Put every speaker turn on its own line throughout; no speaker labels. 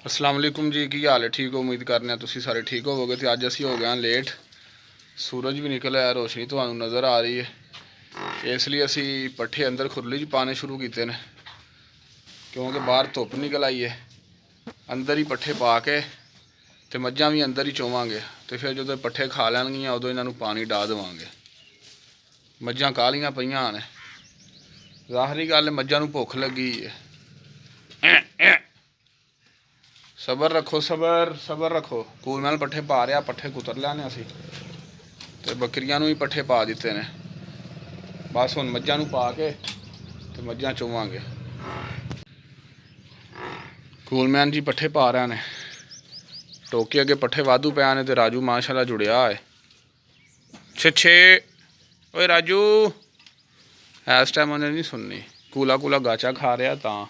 अस्सलाम वालेकुम जी, की हाल है? ठीक हो? उम्मीद करने तुसीं सारे ठीक होवोगे। तो अज असी हो गए लेट, सूरज भी निकल आया, रोशनी तुहानू नज़र आ रही है। इसलिए असी पट्ठे अंदर खुरली च पाने शुरू किए हैं, क्योंकि बाहर धुप निकल आई है। अंदर ही पट्ठे पा के तो मझां भी अंदर ही चोवांगे, तो फिर जो पट्ठे खा लैणगियां उदों इन्हां नू पानी डा देवांगे। मझां काहलियां पईयां ने, ज़ाहरी गल मझां नू भुख लगी है। सबर रखो, सबर सबर रखो। कूल मैल पट्ठे पा रहा, पट्ठे कुतर लैने असी ते बकरियां नू भी पट्ठे पा दिते ने। बस हुण मझां नू पा के ते मझां चोवांगे। कूलमैन जी पट्ठे पा रहे ने, टोके अगे पट्ठे वाधू पै ने, ते राजू माशाअल्लाह जुड़िया है। छे ओए राजू, इस टाइम उन्हें नहीं सुननी। कूला कूला गाचा खा रहा तां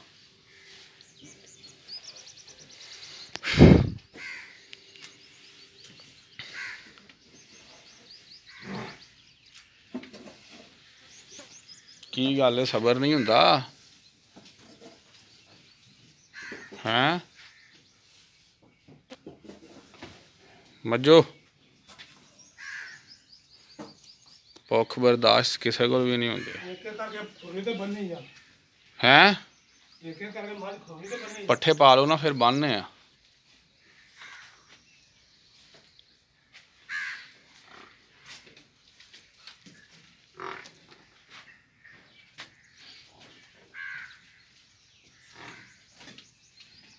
की गल, सबर नहीं हुंदा हैं? मज्जो भुख बर्दाश्त किसी को भी नहीं होंदी हैं। पट्ठे पा लो ना, फिर बन्ने आ।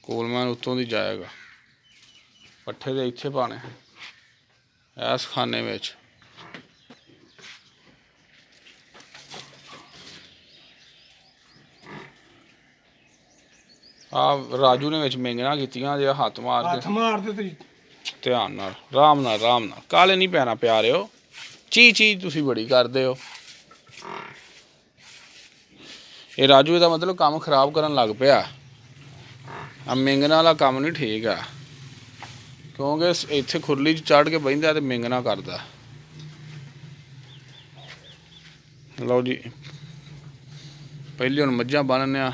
कूलमैन उत्तों दी जाएगा, पट्ठे तो इत्थे पाने इस खाने में। आ राजू ने मेंगना कीतियां जे, हत्थ मार दे ध्यान नाल, आराम नाल, आराम नाल। काले नहीं पैना प्यारे, ची ची तुसीं बड़ी करदे हो। ये राजू का मतलब काम खराब करन लग पिया। मेंगना वाला काम नहीं ठीक है, क्योंकि इत्थे खुरली चढ़ के बहिंदा तो मेंगना करदा। लो जी, पहले हुण मझां बन्नने आ।